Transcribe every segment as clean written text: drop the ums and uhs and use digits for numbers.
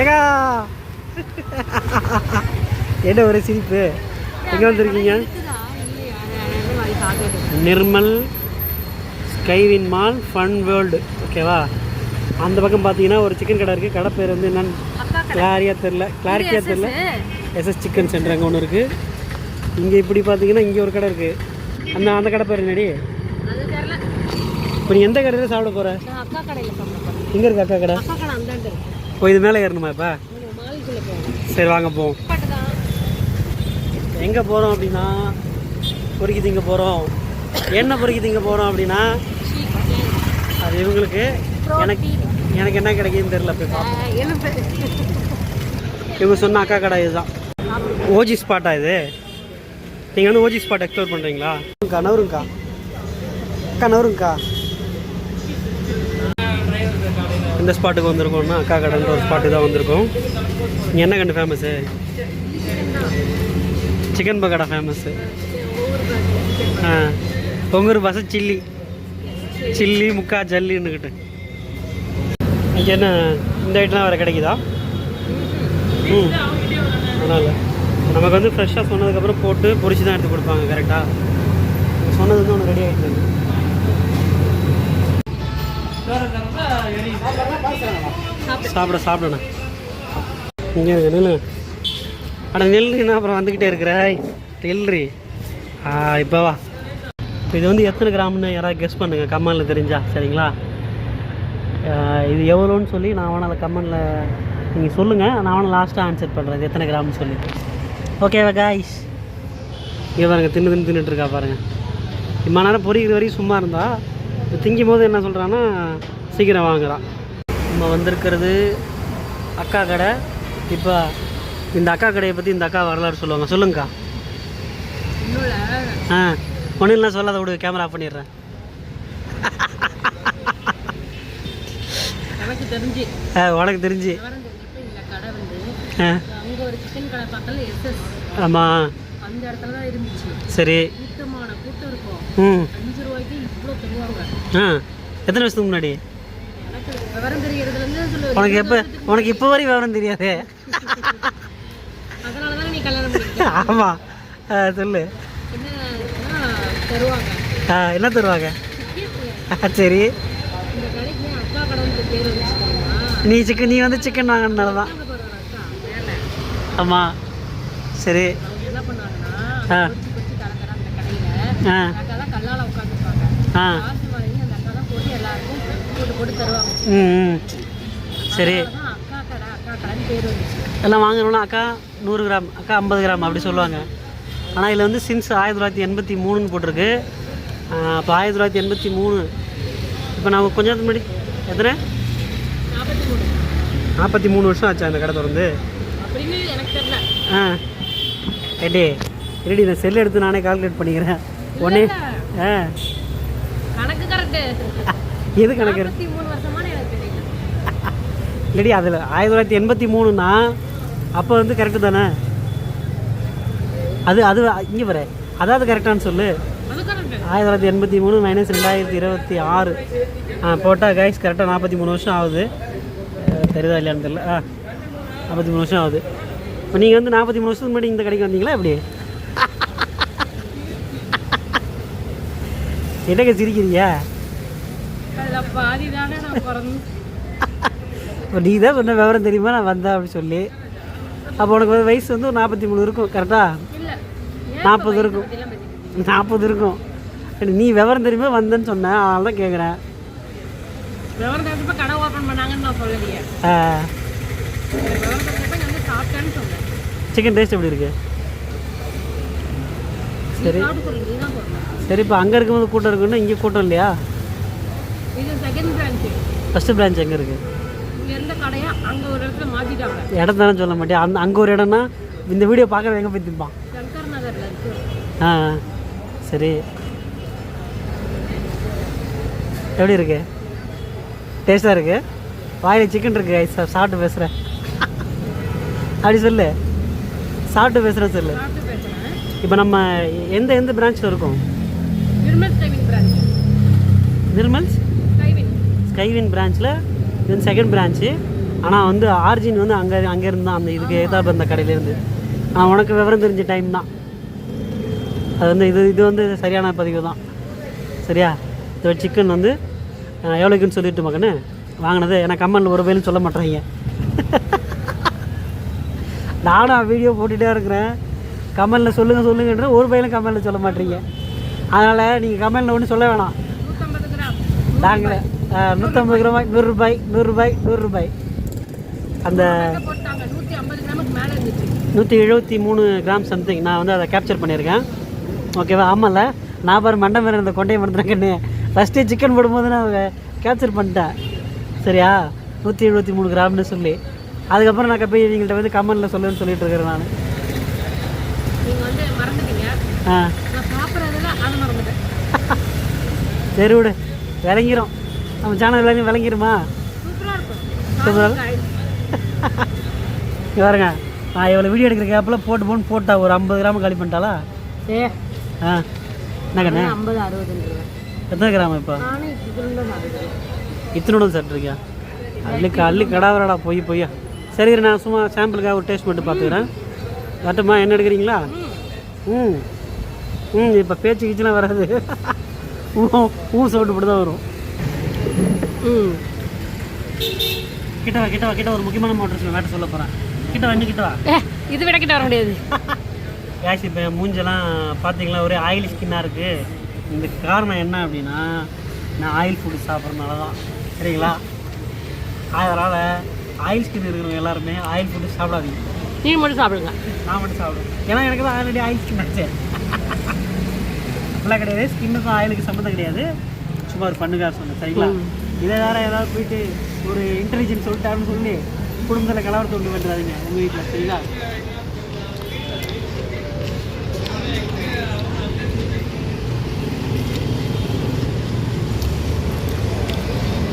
ஏகா என்ன ஒரு சிரிப்பு. எங்கே வந்திருக்கீங்க? Nirmal Skywin mall fun world. ஓகேவா? அந்த பக்கம் பார்த்தீங்கன்னா ஒரு சிக்கன் கடை இருக்குது. கடை பேர் வந்து என்னன்னு கிளாரிட்டியாக தெரில. எஸ்எஸ் சிக்கன் சென்டர் அங்கே ஒன்று இருக்குது. இங்கே இப்படி பார்த்தீங்கன்னா இங்கே ஒரு கடை இருக்குது. அந்த கடை பேர் என்னடி? இப்போ நீ எந்த கடையில் சாப்பிட போகிற? இங்கே இருக்கு அக்கா கடை. ஓ, இது மேலே ஏறணுமா இப்போ? சரி வாங்க போவோம். எங்கே போகிறோம் அப்படின்னா பொறுக்கி திங்க போகிறோம். என்ன பொறுக்கி திங்க போகிறோம் அப்படின்னா அது இவங்களுக்கு. எனக்கு என்ன கிடைக்குதுன்னு தெரியல. போய் பார்ப்போம். இவங்க சொன்ன அக்கா கடை இதுதான். ஓஜி ஸ்பாட்டா இது? நீங்கள் வந்து ஓஜி ஸ்பாட் எக்ஸ்ப்ளோர் பண்ணுறீங்களா? நவருங்கக்கா நவருங்கக்கா. இந்த ஸ்பாட்டுக்கு வந்திருக்கோம்னா அக்கா கடைன்ற ஒரு ஸ்பாட்டு தான் வந்திருக்கோம். இங்கே என்ன கண்டு ஃபேமஸ்ஸு? Chicken pakoda famous. பொங்கூர் பாச சில்லி முக்கா ஜல்லின்னுக்கிட்டு. இங்கே என்ன இந்த ஐட்டம்லாம் வேறு கிடைக்குதா? அதனால் நமக்கு வந்து ஃப்ரெஷ்ஷாக சொன்னதுக்கப்புறம் போட்டு பொரிச்சு தான் எடுத்து கொடுப்பாங்க. கரெக்டாக சொன்னது வந்து ஒன்று ரெடி ஆகிட்டு. சாப்பிடண்ணா. இங்கே இருக்கு நெல். ஆனால் நெல்லுன்னா அப்புறம் வந்துக்கிட்டே இருக்கிற நெல்றி. இப்போ வா. இது வந்து எத்தனை கிராம்னு யாராவது கெஸ் பண்ணுங்கள் கமெண்டில் தெரிஞ்சா. சரிங்களா? இது எவ்வளோன்னு சொல்லி நான் வேணால் அந்த கமெண்டில் நீங்கள் சொல்லுங்கள். நான் வேணால் லாஸ்ட்டாக ஆன்சர் பண்ணுறேன் இது எத்தனை கிராம்னு சொல்லி. ஓகேவா காய்ஸ்? இங்கே பாருங்கள் தின்னுட்டுருக்கா பாருங்கள். இம்மா நேரம் பொறிக்கிற வரைக்கும் சும்மா இருந்தா இப்போ திங்கும் போது என்ன சொல்கிறான்னா சீக்கிரம் வாங்குறான். நம்ம வந்திருக்கிறது அக்கா கடை. இப்போ இந்த அக்கா கடையை பற்றி இந்த அக்கா வரலாறு சொல்லுவாங்க. சொல்லுங்கக்கா. ஒன்றும் இல்லை சொல்லாத விடு. கேமரா ஆஃப் பண்ணிடுறேன். உனக்கு தெரிஞ்சு ஆமாம். சரி. எத்தனை வருஷத்துக்கு முன்னாடி? உனக்கு இப்போ வரையும் விவரம் தெரியாது. ஆமாம் சொல்லு. என்ன தருவாங்க? சரி. நீ வந்து சிக்கன் வாங்கினால தான். ஆமாம் சரி. சரி. எல்லாம் வாங்கணும்னா அக்கா 100 கிராம், அக்கா 50 கிராம் அப்படி சொல்லுவாங்க. ஆனால் இதில் வந்து சின்ஸ் 1983 போட்டிருக்கு. அப்போ 1983. இப்போ நான் கொஞ்ச நேரத்துக்கு முன்னாடி எத்தனை 43 வருஷம் ஆச்சு அந்த கடை திறந்து. ஏடி ரெடி. நான் செல் எடுத்து நானே கால்குலேட் பண்ணிக்கிறேன். ஒன்னே எது கணக்கு இல்லடி? அதில் 1983னா அப்போ வந்து கரெக்டு தானே? அது இங்கே வர அதாவது கரெக்டானு சொல்லு. 1983 மைனஸ் 2026 போட்டால் கைஸ் கரெக்டாக 43 வருஷம் ஆகுது. தெரியுதா இல்லையான்னு தெரியல. 43 வருஷம் ஆகுது. இப்போ நீங்கள் வந்து 43 வருஷத்துக்கு முன்னாடி இந்த கடைக்கு வந்தீங்களா எப்படி? என்னங்க சிரிக்கிறியா? இப்போ நீ தான் சொன்ன விவரம் தெரியுமா நான் வந்தேன் அப்படி சொல்லி. அப்போ உனக்கு வயசு வந்து ஒரு 43 இருக்கும். கரெக்டாக 40 இருக்கும். 40 இருக்கும். நீ விவரம் தெரியுமா வந்தேன்னு சொன்னேன். அதனால தான் கேட்குறேன். சிக்கன் டேஸ்ட் எப்படி இருக்கு? சரி சரி. இப்போ அங்கே இருக்கும்போது கூட்டம் இருக்குன்னா இங்கே கூட்டம் இல்லையா? ஃபஸ்ட்டு பிரான்ச் எங்கே இருக்குது? இடம் தானே சொல்ல மாட்டேன். அங்கே ஒரு இடம்னா இந்த வீடியோ பார்க்குறது எங்கே போய் திம்பான்? சரி. எப்படி இருக்கு? டேஸ்ட்டாக இருக்குது. வாயில் சிக்கன் இருக்குது. சாப்பிட்டு பேசுகிறேன் அப்படி சொல்லு. சாப்பிட்டு பேசுகிறேன் சொல்லு. இப்போ நம்ம எந்த பிரான்ச்சில் இருக்கோம்? நிர்மல் ஸ்கைவின் பிரான்ச்சில் இது செகண்ட் பிரான்ச்சு. ஆனால் வந்து ஆர்ஜின் வந்து அங்கேருந்து தான் அந்த இதுக்கு ஏதாவது அந்த கடையிலேருந்து. ஆனால் உனக்கு விவரம் தெரிஞ்ச டைம் தான் அது வந்து. இது வந்து சரியான பதிவு தான் சரியா. இது சிக்கன் வந்து எவ்வளோக்குன்னு சொல்லிட்டு மகன்னு வாங்கினது. ஏன்னா கம்மனில் ஒரு வேலையும் சொல்ல மாட்டேறீங்க. நானும் வீடியோ போட்டுகிட்டே இருக்கிறேன். கம்மலில் சொல்லுங்கன்ற ஒரு பையிலும் கம்மலில் சொல்ல மாட்டீங்க. அதனால் நீங்கள் கம்மலில் ஒன்றும் சொல்ல வேணாம். நாங்கள் 150 கிராம் 100 ரூபாய் 100 ரூபாய் 100 ரூபாய். அந்த 173 கிராம் சம்திங் நான் வந்து அதை கேப்சர் பண்ணியிருக்கேன். ஓகேவா? ஆமாம்ல, நான் பாரு மண்டை மேலே இந்த கொண்டையை மறந்துறேங்கன்னு ஃபஸ்ட்டே சிக்கன் போடும்போது நான் கேப்சர் பண்ணிட்டேன் சரியா. 173 கிராம்னு சொல்லி அதுக்கப்புறம் நான் போய் இவங்கள்ட்ட வந்து கம்மனில் சொல்லுன்னு சொல்லிட்டு இருக்கிறேன் நான். சரி விடு, விளங்கிரும். நம்ம சேனல் எல்லாமே விளங்கிருமா? சூப்பராக பாருங்க. நான் எவ்வளோ வீடியோ எடுக்கிற கேப்பில் போட்டா ஒரு 50 கிராம் காலி பண்ணிட்டாளா? என்ன கண்ணே 50 60 எத்தனை கிராம் இப்போ? இத்தனோட சாப்பிட்ருக்கியா? அள்ளி கடாவரடா பொய்யா. சரி, நான் சும்மா சாம்பிளுக்காக ஒரு டேஸ்ட் மட்டும் பார்த்துக்கிறேன். கரெக்டுமா? என்ன எடுக்கிறீங்களா? இப்போ பேச்சு கீச்சுலாம் வராது. சவுண்டு மட்டும் தான் வரும். கிட்ட ஒரு முக்கியமான மோட்டர் வேட்டை சொல்ல போகிறேன். கிட்ட வா. இது விட கிட்ட வர முடியாது. கேஷ் இப்போ மூஞ்செல்லாம் பார்த்தீங்களா ஒரே ஆயில் ஸ்கின்னாக இருக்குது. இந்த காரணம் என்ன அப்படின்னா நான் ஆயில் ஃபுட்டு சாப்பிட்றதுனால தான் சரிங்களா. அதனால் ஆயில் ஸ்கின் இருக்கிறவங்க எல்லாருமே ஆயில் ஃபுட்டு சாப்பிடாதீங்க. நீ மட்டும் சாப்பிடுங்க. நான் மட்டும் சாப்பிடுவேன். ஏன்னா எனக்கு தான் ஆல்ரெடி ஆயில் ஸ்கின் ஆச்சு. அப்படிலாம் கிடையாது. ஸ்கின்னுக்கும் ஆயிலுக்கு சம்மந்தம் கிடையாது. சும்மா ஒரு பண்ணுக்காக சொன்னேன் சரிங்களா. இதை வேறு ஏதாவது போயிட்டு ஒரு இன்டெலிஜென்ஸ் சொல்லிட்டாருன்னு சொல்லி குடும்பத்தில் கலவரத்தை கொண்டு வந்துடாதீங்க உங்கள் வீட்டில் சரிங்களா.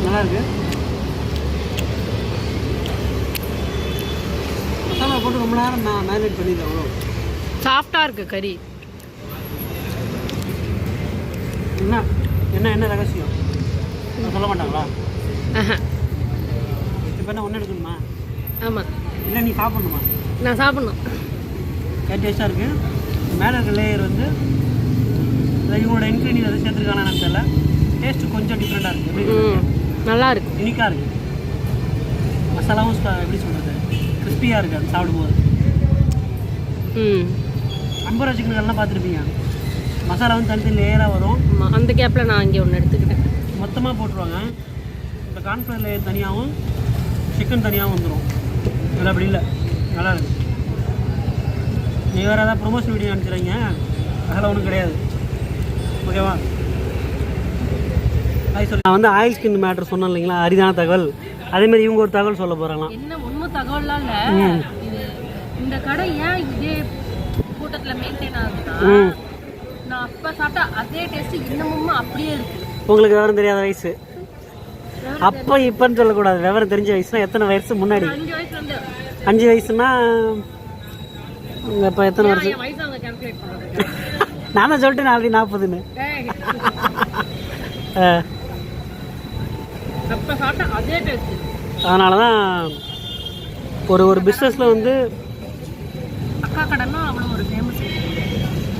நல்லா இருக்கு. மசாலா போட்டு ரொம்ப நேரம் நான் மேரினேட் பண்ணிடுறேன். அவ்வளோ சாஃப்டாக இருக்குது கறி. என்ன ரகசியம் சொல்ல மாட்டாங்களா? இப்போ என்ன ஒன்று எடுக்கணுமா? ஆமாம். இல்லை நீ சாப்பிட்ணுமா? நான் சாப்பிட்ணும். டேஸ்ட்டாக இருக்குது. மேலே இருக்க லேயர் வந்து இவங்களோட இன்க்ரீடியன்ட் எதை சேர்த்துருக்கானு தெரியல. டேஸ்ட்டு கொஞ்சம் டிஃப்ரெண்ட்டாக இருக்குது. எப்படி நல்லா இருக்கு, யூனிக்காக இருக்குது. மசாலாவும் எப்படி சொல்கிறது கிறிஸ்பியாக இருக்குது அது சாப்பிடும்போது. அம்பரா சிக்கன்கள்லாம் பார்த்துருப்பீங்க. மசாலா வந்து தனித்தனி லேயராக வரும். அந்த கேப்பில் நான் இங்கே ஒன்று எடுத்துக்கிட்டேன். மொத்தமாக போட்டுருவாங்க. இந்த கார்ன்ஃப்ளவர் லேயர் தனியாகவும் சிக்கன் தனியாகவும் வந்துடும். இதில் அப்படி இல்லை. நல்லா இருக்குது. நீ வேறு ஏதாவது ப்ரொமோஷன் வீடியோ அனுப்பிச்சிடுறீங்க, அதெல்லாம் ஒன்றும் கிடையாது. ஓகேவா? நான் வந்து ஆயில் ஸ்கின் மேட்டர் சொன்னேன் இல்லைங்களா, அரிதான தகவல். அதேமாதிரி இவங்க ஒரு தகவல் சொல்ல போகிறாங்களா. என்ன உண்மை தகவல்லாம் இல்லை. இந்த கடை ஏன் இதே கூட்டத்தில் மெயின்டைன் ஆகுதுன்னா நான் அப்போ சாப்பிட்டா அதே டேஸ்ட் இன்னமும் அப்படியே இருக்குது. உங்களுக்கு விவரம் தெரியாத வயசு. அப்போ இப்போன்னு சொல்லக்கூடாது. விவரம் தெரிஞ்ச வயசுனா எத்தனை வயசு முன்னாடி? 5 வயசுனா இப்போ எத்தனை வருஷம்? நான் தான் சொல்லிட்டேன் ஆல்ரெடி 40ன்னு. அதனால தான் ஒரு பிஸ்னஸில் வந்து அக்கா கடைன்னா அவ்வளோ ஒரு ஃபேமஸ்.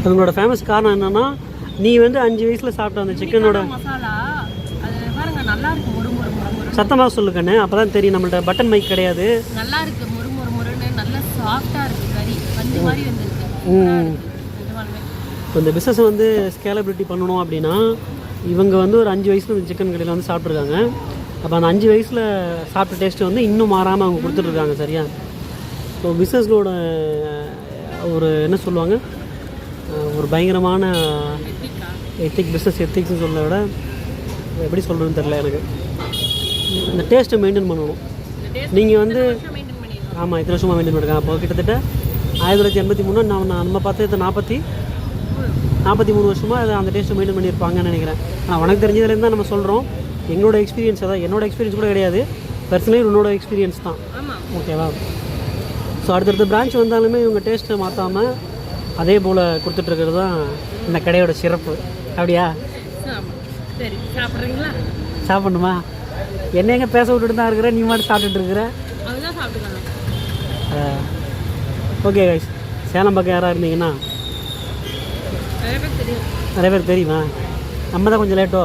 அதனோட ஃபேமஸ் காரணம் என்னென்னா நீ வந்து 5 வயசில் சாப்பிட்ட அந்த சிக்கனோட மசாலா அது பாருங்க நல்லா இருக்கு. முறு சத்தமாக சொல்லு கண்ணு, அப்போ தான் தெரியும். நம்மள்ட்ட பட்டன் மைக் கிடையாது. நல்லா இருக்கு. முறுன்னு நல்லா சாஃப்டாக இருக்குது கறி. வந்து மாதிரி வந்துருக்கு. இந்த பிஸ்னஸ் வந்து ஸ்கேலபிலிட்டி பண்ணணும் அப்படின்னா இவங்க வந்து ஒரு 5 வயசில் இந்த சிக்கன் கடையில் வந்து சாப்பிட்ருக்காங்க. அப்போ அந்த 5 வயசில் சாப்பிட்ட டேஸ்ட்டு வந்து இன்னும் மாறாமல் அவங்க கொடுத்துட்ருக்காங்க சரியா. ஸோ பிஸ்னஸோட ஒரு என்ன சொல்லுவாங்க, ஒரு பயங்கரமான பிஸ்னஸ் எத்திக்ஸ்னு சொல்ல விட எப்படி சொல்கிறதுன்னு தெரில எனக்கு. இந்த டேஸ்ட்டை மெயின்டைன் பண்ணணும். நீங்கள் வந்து ஆமாம் இத்தனை வருஷமாக மெயின்டைன் பண்ணிருக்காங்க. அப்போ கிட்டத்தட்ட 1983 நம்ம பார்த்து 43 வருஷமாக அதை அந்த டேஸ்ட்டை மெயின்டைன் பண்ணியிருப்பாங்கன்னு நினைக்கிறேன். ஆனால் உனக்கு தெரிஞ்சதுலேருந்து தான் நம்ம சொல்கிறோம். எங்களோட எக்ஸ்பீரியன்ஸ் அதான். என்னோடய எக்ஸ்பீரியன்ஸ் கூட கிடையாது, பர்சனலி உன்னோட எக்ஸ்பீரியன்ஸ் தான். ஓகேவா? ஸோ அடுத்தடுத்த பிரான்ச் வந்தாலுமே இவங்க டேஸ்ட்டை மாற்றாமல் அதே போல் கொடுத்துட்ருக்கிறது தான் இந்த கடையோட சிறப்பு. அப்படியா? சரி, சாப்பிட்றீங்களா? சாப்பிடணுமா? என்ன எங்கே பேச விட்டுட்டு தான் இருக்கிற, நீ மட்டும் சாப்பிட்டுட்டு இருக்கிற. ஓகே கைஸ், சேலம் பக்கம் யாராக இருந்தீங்கன்னா நிறைய பேர் தெரியும். நிறைய பேர் தெரியுமா? நம்ம தான் கொஞ்சம் லேட்டோ?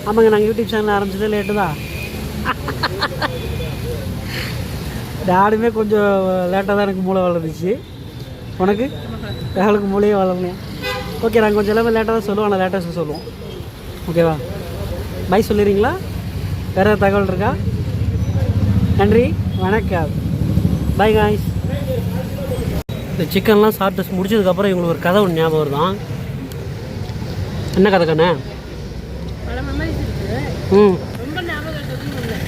ஆமாங்க, நாங்கள் யூடியூப் சேனல் ஆரம்பிச்சதே லேட்டு தான். நானுமே கொஞ்சம் லேட்டாக தான் எனக்கு மூளை வளர்ந்துச்சு. உனக்கு? எங்களுக்கு மூளையே வளரலையா? ஓகே, நாங்கள் கொஞ்சம் எல்லாமே லேட்டாக தான் சொல்லுவோம், ஆனால் லேட்டாக சொல்லுவோம். ஓகேவா? பை சொல்லிடுறீங்களா? வேறு ஏதாவது தகவல் இருக்கா? நன்றி, வணக்கம், பை காய்ஸ். இந்த சிக்கன்லாம் சாப்பிட்டு முடிச்சதுக்கப்புறம் இவங்களுக்கு ஒரு கதை ஒன்று ஞாபகம் வருதான். என்ன கதை கண்ணே? பல மெமரிஸ் இருக்குது. ரொம்ப ஞாபகம் இருக்கிறதுன்னு இல்லை.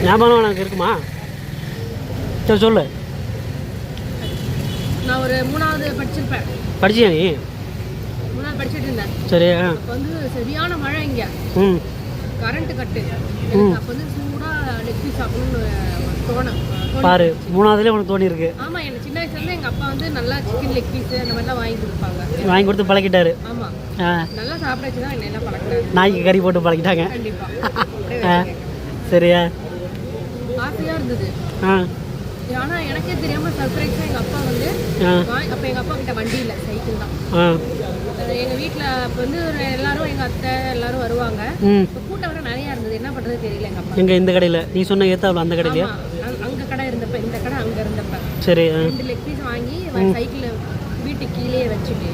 ஞாபகம் எனக்கு இருக்குமா? சரி சொல்லு. நான் ஒரு 3வது படிச்சிருப்பேன். படிச்சியா நீ? 3வது படிச்சுட்டு இருந்தேன். சரி. அப்போ வந்து சரியான மழை இங்கே. கரண்ட் கட்டு. எனக்கு அப்போ வந்து சூடாக லெக் பீஸ் சாப்பிடணும்னு தோணும். பாரு, 3வதுலேயே உனக்கு தோணி இருக்கு. ஆமாம், எனக்கு சின்ன வயசுலேருந்து எங்கள் அப்பா வந்து நல்லா சிக்கன் லெக் பீஸ் அந்த மாதிரிலாம் வாங்கி கொடுப்பாங்க. வாங்கி கொடுத்து பழகிட்டாரு. ஆமாம், நல்லா சாப்பிட வச்சு தான் என்ன பழக்கினாரு. நாய்க்கு கறி போட்டு பழகிட்டாங்க. கண்டிப்பாக. சரியா? ஆசையாக இருந்தது. ஆனால் எனக்கே தெரியாமல் சர்ப்ரைஸாக எங்கள் அப்பா வந்து அப்போ எங்கள் அப்பா கிட்ட வண்டி இல்லை, சைக்கிள் தான். எங்கள் வீட்டில் அப்போ வந்து எல்லாரும் எங்கள் அத்தை எல்லாரும் வருவாங்க. இப்போ கூட்டம் வர நிறையா இருந்தது. என்ன பண்ணுறது தெரியல எங்கள் அப்பா. எங்கே? இந்த கடையில் நீ சொன்ன ஏத்தாவில் அந்த கடையிலையா? அங்கே கடை இருந்தப்ப, இந்த கடை அங்கே இருந்தப்ப. சரி. 2 லெக் பீஸ் வாங்கி சைக்கிளில் வீட்டுக்கு கீழே வச்சுட்டு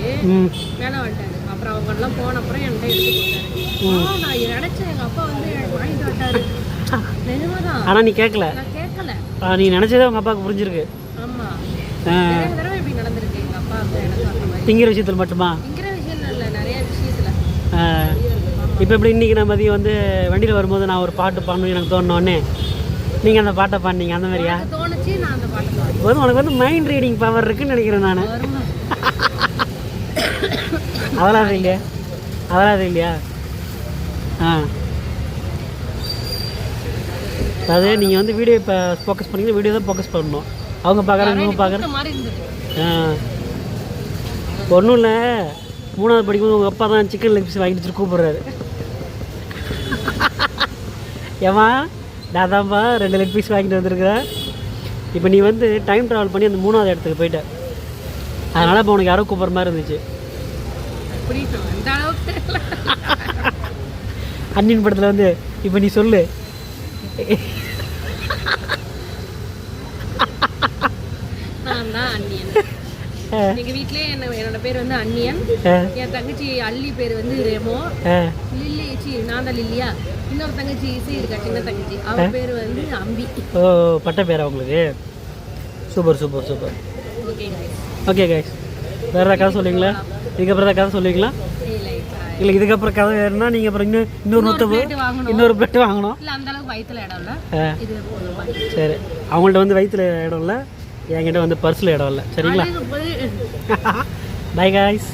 மேலே வந்துட்டாரு. அப்புறம் அவங்கெல்லாம் போன அப்புறம் என்கிட்ட எடுத்து போட்டாரு. நான் நினச்சேன் எங்கள் அப்பா வந்து எனக்கு வாங்கிட்டு வந்துட்டாரு. நிஜமாதான். ஆனால் நீ கேட்கல? நான் கேட்கல. நீ நினச்சதே உங்கள் அப்பாவுக்கு புரிஞ்சிருக்கு. ஆமாம், நிறைய தடவை இப்படி நடந்திருக்கு எங்கள் அப்பா எனக்கு அந்த மாதிரி. திங்கிற விஷயத்தில் மட்டுமா? திங்கிற விஷயம் இல்லை, நிறைய விஷயத்தில். இப்போ இப்படி இன்றைக்கி நான் மதியம் வந்து வண்டியில் வரும்போது நான் ஒரு பாட்டு பாடணும் எனக்கு தோணுனோடனே நீங்கள் அந்த பாட்டை பாடினீங்க, அந்த மாதிரியா? தோணுச்சு, நான் அந்த பாட்டு பாடுறேன். வரும். உனக்கு வந்து மைண்ட் ரீடிங் பவர் இருக்குன்னு நினைக்கிறேன் நான். அதெல்லாம் அது இல்லையா? அதெல்லாம் அது இல்லையா? அதாவது நீங்கள் வந்து வீடியோ இப்போ ஃபோக்கஸ் பண்ணிங்கன்னா வீடியோ தான் ஃபோக்கஸ் பண்ணணும். அவங்க பார்க்குறாங்க, இவங்க பார்க்குறேன். ஒன்றும் இல்லை, 3வது படிக்கும்போது உங்கள் அப்பா தான் சிக்கன் லெக் பீஸ் வாங்கிட்டு வச்சு கூப்பிட்றாரு. ஏமா நான் தான்ப்பா 2 லெக் பீஸ் வாங்கிட்டு வந்துருக்குறேன். இப்போ நீ வந்து டைம் ட்ராவல் பண்ணி அந்த 3வது இடத்துக்கு போயிட்ட. அதனால் இப்போ உனக்கு யாரோ கூப்பிட்ற மாதிரி இருந்துச்சு. அன்னியின் படத்தில் வந்து இப்போ நீ சொல்லு. எங்க வீட்லயே என்னோட பேர் வந்து அன்னியன். என் தங்கச்சி அல்லி பேர் வந்து ரெமோ. லில்லி, நான் தான் லில்லியா. இன்னொரு தங்கச்சி இசை இருக்கா, சின்ன தங்கச்சி, அவ பேர் வந்து அம்பி. ஓ, பட்ட பேரா உங்களுக்கு? Super super super. Okay guys, வேறு ஏதாவது கதை சொல்லுவீங்களா? இதுக்கப்புறம் ஏதாவது கதை சொல்லுவீங்களா? இல்லை, இதுக்கப்புறம் கதை வேணும்னா நீங்கள் அப்புறம் இன்னொரு பிளேட் வாங்கணும். இல்லை, அந்த அளவுக்கு வயிற்றுல இடம் இல்லை. சரி, அவங்கள்ட்ட வந்து வயிற்றுல இடம் இல்லை, என்கிட்ட வந்து பர்ஸில் இடம் இல்லை. சரிங்களா? By guys.